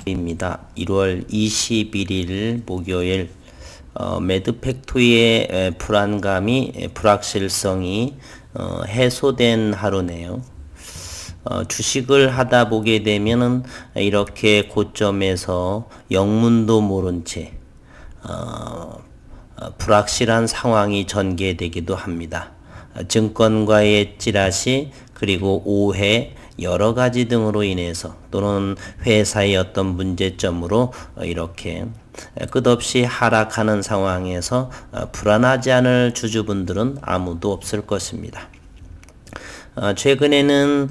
입니다. 1월 21일 목요일 매드팩토리의 불안감이 불확실성이 해소된 하루네요. 주식을 하다 보게 되면은 이렇게 고점에서 영문도 모른 채 불확실한 상황이 전개되기도 합니다. 증권가의 찌라시 그리고 오해 여러 가지 등으로 인해서 또는 회사의 어떤 문제점으로 이렇게 끝없이 하락하는 상황에서 불안하지 않을 주주분들은 아무도 없을 것입니다. 최근에는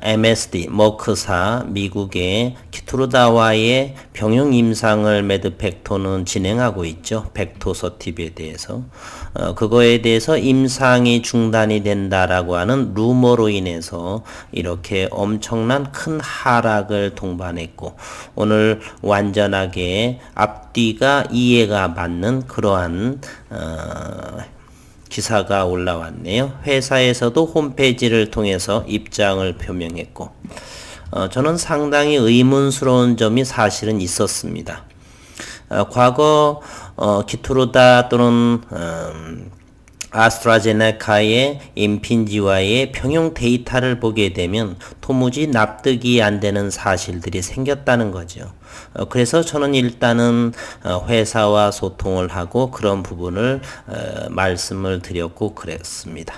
MSD, 머크사, 미국의 키투르다와의 병용 임상을 매드팩토는 진행하고 있죠. 벡토서팁에 대해서. 그거에 대해서 임상이 중단이 된다라고 하는 루머로 인해서 이렇게 엄청난 큰 하락을 동반했고, 오늘 완전하게 앞뒤가 이해가 맞는 그러한 기사가 올라왔네요. 회사에서도 홈페이지를 통해서 입장을 표명했고, 저는 상당히 의문스러운 점이 사실은 있었습니다. 과거 키투르다 또는 아스트라제네카의 임핀지와의 병용 데이터를 보게 되면 도무지 납득이 안 되는 사실들이 생겼다는 거죠. 그래서 저는 일단은 회사와 소통을 하고 그런 부분을 말씀을 드렸고 그랬습니다.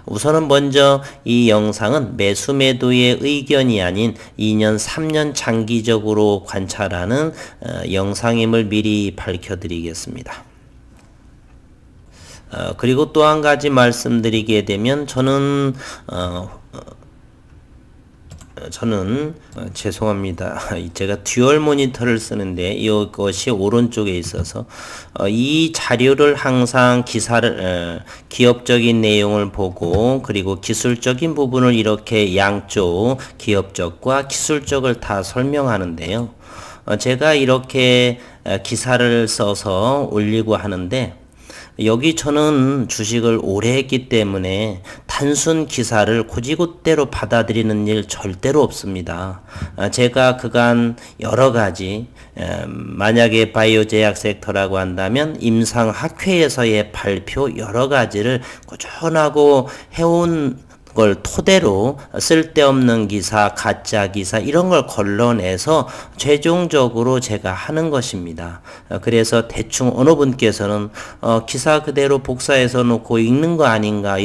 우선은 먼저 이 영상은 매수 매도의 의견이 아닌 2년, 3년 장기적으로 관찰하는 영상임을 미리 밝혀드리겠습니다. 그리고 또 한 가지 말씀드리게 되면 저는 죄송합니다. 제가 듀얼 모니터를 쓰는데 이것이 오른쪽에 있어서 이 자료를 항상 기업적인 내용을 보고 그리고 기술적인 부분을 이렇게 양쪽 기업적과 기술적을 다 설명하는데요. 제가 이렇게 기사를 써서 올리고 하는데 여기 저는 주식을 오래 했기 때문에 단순 기사를 곧이곧대로 받아들이는 일 절대로 없습니다. 제가 그간 여러 가지 만약에 바이오 제약 섹터라고 한다면 임상학회에서의 발표 여러 가지를 꾸준하고 해온 걸 토대로 쓸데없는 기사, 가짜 기사 이런 걸 걸러내서 최종적으로 제가 하는 것입니다. 그래서 대충 어느 분께서는 기사 그대로 복사해서 놓고 읽는 거 아닌가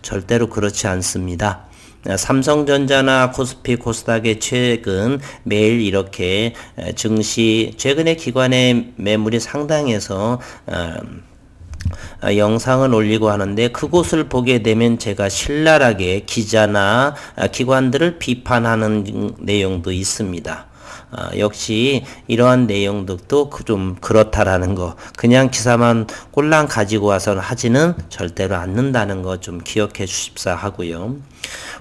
절대로 그렇지 않습니다. 삼성전자나 코스피, 코스닥의 최근 매일 이렇게 증시 최근에 기관의 매물이 상당해서 영상을 올리고 하는데 그곳을 보게 되면 제가 신랄하게 기자나 기관들을 비판하는 내용도 있습니다. 역시 이러한 내용들도 좀 그렇다라는 거, 그냥 기사만 꼴랑 가지고 와서 하지는 절대로 않는다는 거 좀 기억해 주십사 하고요.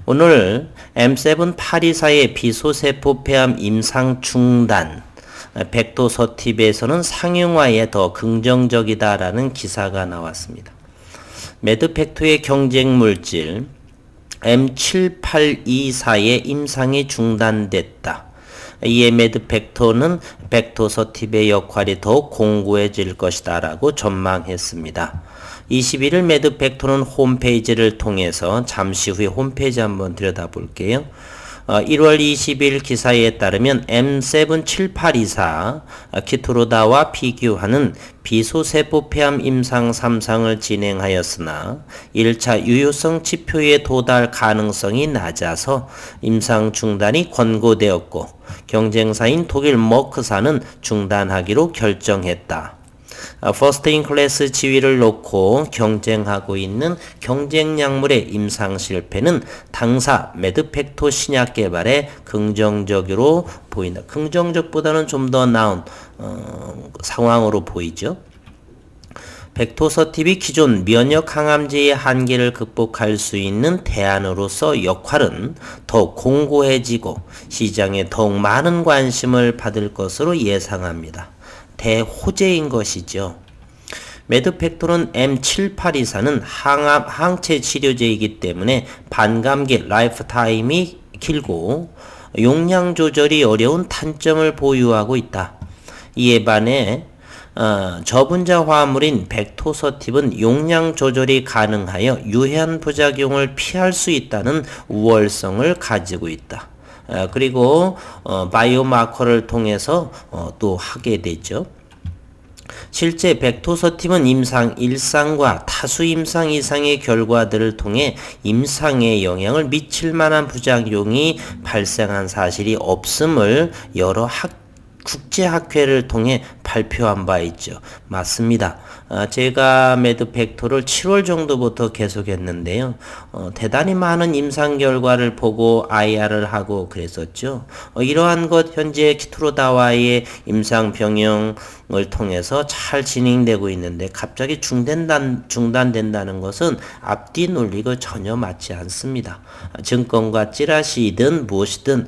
오늘 M7-824의 비소세포 폐암 임상 중단 벡토서팁에서는 상용화에 더 긍정적이다라는 기사가 나왔습니다. 매드팩토의 경쟁물질 M7824의 임상이 중단됐다. 이에 매드팩토는 벡토서팁의 역할이 더욱 공고해질 것이다 라고 전망했습니다. 21일 매드팩토는 홈페이지를 통해서 잠시 후에 홈페이지 한번 들여다볼게요. 1월 20일 기사에 따르면 M7-7824 키투르다와 비교하는 비소세포 폐암 임상 3상을 진행하였으나 1차 유효성 지표에 도달 가능성이 낮아서 임상 중단이 권고되었고 경쟁사인 독일 머크사는 중단하기로 결정했다. 퍼스트 인 클래스 지위를 놓고 경쟁하고 있는 경쟁 약물의 임상 실패는 당사 매드팩토 신약 개발에 긍정적으로 보인다. 긍정적보다는 좀 더 나은 상황으로 보이죠. 벡토서팁이 기존 면역 항암제의 한계를 극복할 수 있는 대안으로서 역할은 더욱 공고해지고 시장에 더욱 많은 관심을 받을 것으로 예상합니다. 대호재인 것이죠. 매드팩토는 M7824는 항체 치료제이기 때문에 반감기 라이프타임이 길고 용량 조절이 어려운 단점을 보유하고 있다. 이에 반해 저분자 화합물인 백토서팁은 용량 조절이 가능하여 유해한 부작용을 피할 수 있다는 우월성을 가지고 있다. 그리고 바이오마커를 통해서 또 하게 되죠. 실제 백토서팁은 임상 1상과 타수 임상 이상의 결과들을 통해 임상에 영향을 미칠 만한 부작용이 발생한 사실이 없음을 여러 국제학회를 통해 발표한 바 있죠. 맞습니다. 제가 매드팩토를 7월 정도부터 계속했는데요. 대단히 많은 임상 결과를 보고 IR을 하고 그랬었죠. 이러한 것 현재 키트로다와의 임상 병영을 통해서 잘 진행되고 있는데 갑자기 중단된다는 것은 앞뒤 논리가 전혀 맞지 않습니다. 증권과 찌라시이든 무엇이든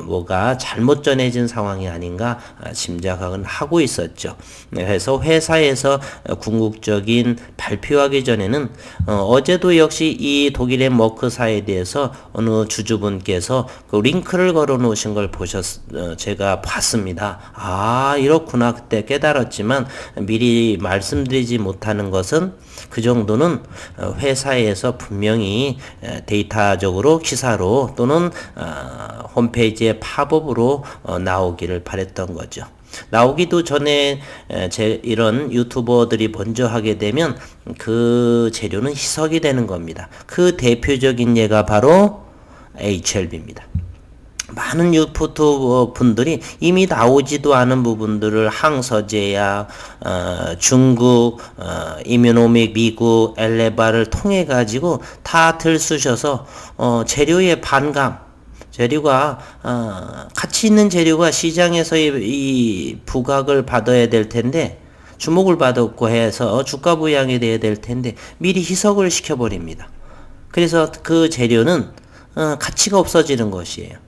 뭐가 잘못 전해진 상황이 아닌가 짐작은 하고 있었죠. 그래서 회사에서 궁극적인 발표하기 전에는 어제도 역시 이 독일의 머크사에 대해서 어느 주주분께서 그 링크를 걸어 놓으신 걸 제가 봤습니다. 아, 이렇구나. 그때 깨달았지만 미리 말씀드리지 못하는 것은 그 정도는 회사에서 분명히 데이터적으로 기사로 또는 홈페이지에 팝업으로 나오기를 바랬던 거죠. 나오기도 전에 이런 유튜버들이 먼저 하게 되면 그 재료는 희석이 되는 겁니다. 그 대표적인 예가 바로 HLB입니다. 많은 유튜버 분들이 이미 나오지도 않은 부분들을 항서제약, 중국, 이뮤노믹, 미국, 엘레바를 통해 가지고 다 들쑤셔서 재료의 반감, 재료가 가치 있는 재료가 시장에서 이 부각을 받아야 될 텐데 주목을 받았고 해서 주가 부양이 돼야 될 텐데 미리 희석을 시켜버립니다. 그래서 그 재료는 가치가 없어지는 것이에요.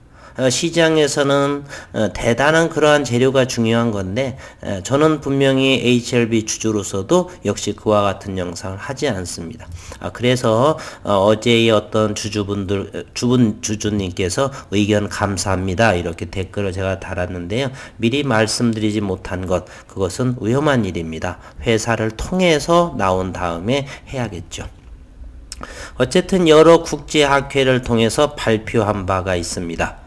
시장에서는 대단한 그러한 재료가 중요한 건데 저는 분명히 HLB 주주로서도 역시 그와 같은 영상을 하지 않습니다. 그래서 어제의 어떤 주주님께서 의견 감사합니다 이렇게 댓글을 제가 달았는데요. 미리 말씀드리지 못한 그것은 위험한 일입니다. 회사를 통해서 나온 다음에 해야겠죠. 어쨌든 여러 국제학회를 통해서 발표한 바가 있습니다.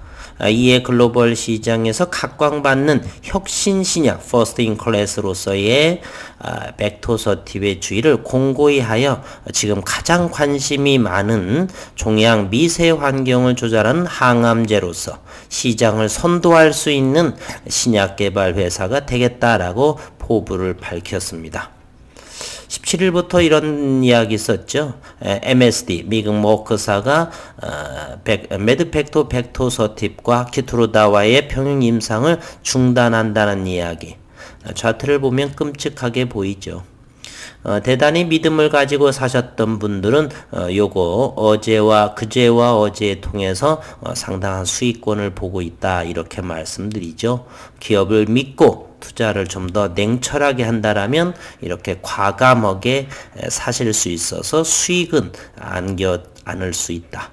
이에 글로벌 시장에서 각광받는 혁신 신약 First in Class로서의 백토서팁의 주의를 공고히 하여 지금 가장 관심이 많은 종양 미세 환경을 조절하는 항암제로서 시장을 선도할 수 있는 신약 개발 회사가 되겠다라고 포부를 밝혔습니다. 17일부터 이런 이야기 있었죠. MSD, 미국 머크사가 매드팩토 백토서팁과 키트로다와의 병행 임상을 중단한다는 이야기. 차트를 보면 끔찍하게 보이죠. 대단히 믿음을 가지고 사셨던 분들은 요거 어제와 그제와 어제에 통해서 상당한 수익권을 보고 있다 이렇게 말씀드리죠. 기업을 믿고 투자를 좀 더 냉철하게 한다라면 이렇게 과감하게 사실 수 있어서 수익은 안겨 안을 수 있다.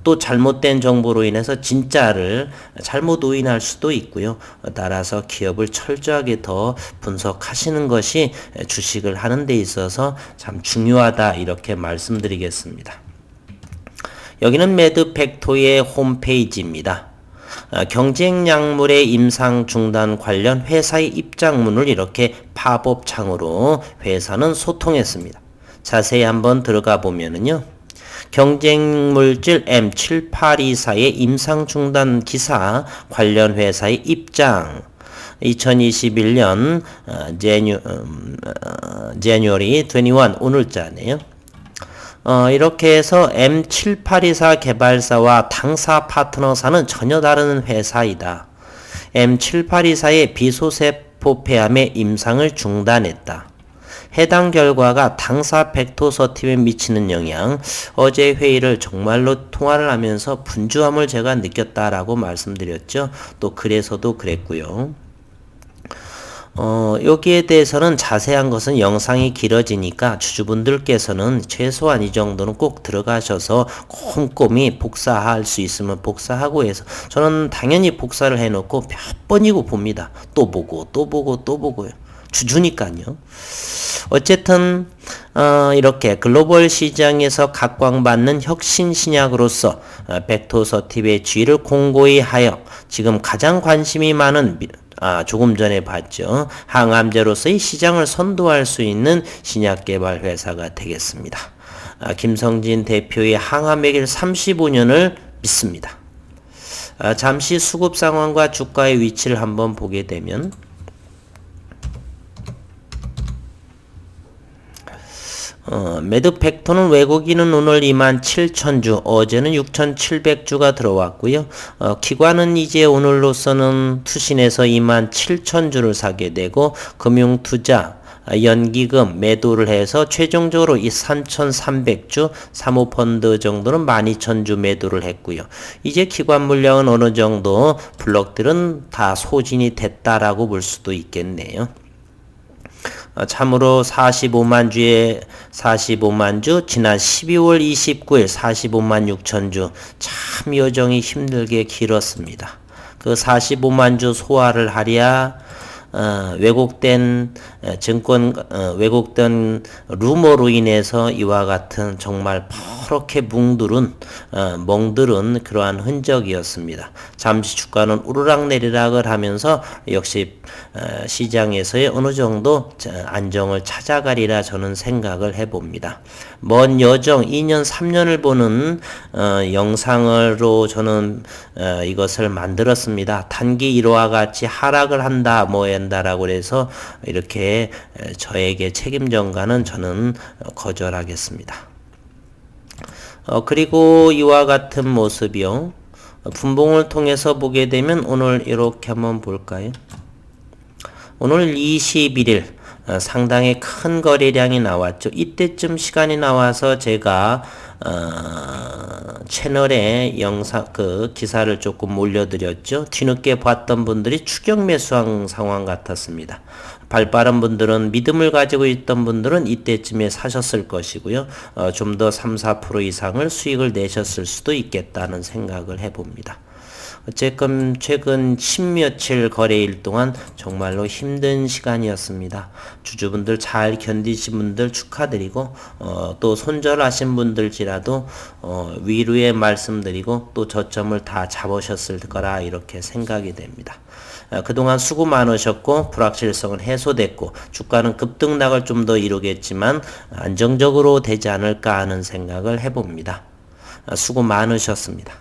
또 잘못된 정보로 인해서 진짜를 잘못 오인할 수도 있고요. 따라서 기업을 철저하게 더 분석하시는 것이 주식을 하는 데 있어서 참 중요하다 이렇게 말씀드리겠습니다. 여기는 매드팩토의 홈페이지입니다. 경쟁 약물의 임상 중단 관련 회사의 입장문을 이렇게 팝업 창으로 회사는 소통했습니다. 자세히 한번 들어가 보면은요. 경쟁물질 M7824의 임상 중단 기사 관련 회사의 입장 2021년 January 21 오늘자네요. 이렇게 해서 M7824 개발사와 당사 파트너사는 전혀 다른 회사이다. M7824의 비소세포 폐암의 임상을 중단했다. 해당 결과가 당사 백토서팁에 미치는 영향, 어제 회의를 정말로 통화를 하면서 분주함을 제가 느꼈다라고 말씀드렸죠. 또 그래서도 그랬고요. 여기에 대해서는 자세한 것은 영상이 길어지니까 주주분들께서는 최소한 이 정도는 꼭 들어가셔서 꼼꼼히 복사할 수 있으면 복사하고 해서 저는 당연히 복사를 해놓고 몇 번이고 봅니다. 또 보고 또 보고 또 보고요. 주주니까요. 어쨌든 이렇게 글로벌 시장에서 각광받는 혁신 신약으로서 벡토서팁의 지위를 공고히 하여 지금 가장 관심이 많은 조금 전에 봤죠. 항암제로서의 시장을 선도할 수 있는 신약 개발 회사가 되겠습니다. 김성진 대표의 항암의 길 35년을 믿습니다. 잠시 수급 상황과 주가의 위치를 한번 보게 되면 매드팩토는 외국인은 오늘 27,000주, 어제는 6,700주가 들어왔고요. 기관은 이제 오늘로서는 투신해서 27,000주를 사게 되고 금융투자, 연기금 매도를 해서 최종적으로 이 3,300주 사모펀드 정도는 12,000주 매도를 했고요. 이제 기관 물량은 어느 정도 블록들은 다 소진이 됐다라고 볼 수도 있겠네요. 참으로 45만 주, 지난 12월 29일 45만 6천 주, 참 여정이 힘들게 길었습니다. 그 45만 주 소화를 하랴, 왜곡된 왜곡된 루머로 인해서 이와 같은 정말 퍼렇게 멍들은 그러한 흔적이었습니다. 잠시 주가는 우르락내리락을 하면서 역시 시장에서의 어느 정도 안정을 찾아가리라 저는 생각을 해봅니다. 먼 여정 2년 3년을 보는 영상으로 저는 이것을 만들었습니다. 단기 1호와 같이 하락을 한다 한다라고 해서 이렇게 저에게 책임 전가는 저는 거절하겠습니다. 그리고 이와 같은 모습이요. 분봉을 통해서 보게 되면 오늘 이렇게 한번 볼까요? 오늘 21일 상당히 큰 거래량이 나왔죠. 이때쯤 시간이 나와서 제가 채널에 기사를 조금 올려드렸죠. 뒤늦게 봤던 분들이 추격 매수한 상황 같았습니다. 발빠른 분들은 믿음을 가지고 있던 분들은 이때쯤에 사셨을 것이고요. 좀 더 3-4% 이상을 수익을 내셨을 수도 있겠다는 생각을 해봅니다. 어쨌건 최근 10며칠 거래일 동안 정말로 힘든 시간이었습니다. 주주분들 잘 견디신 분들 축하드리고 또 손절하신 분들지라도 위로의 말씀드리고 또 저점을 다 잡으셨을 거라 이렇게 생각이 됩니다. 그동안 수고 많으셨고 불확실성은 해소됐고 주가는 급등락을 좀 더 이루겠지만 안정적으로 되지 않을까 하는 생각을 해봅니다. 수고 많으셨습니다.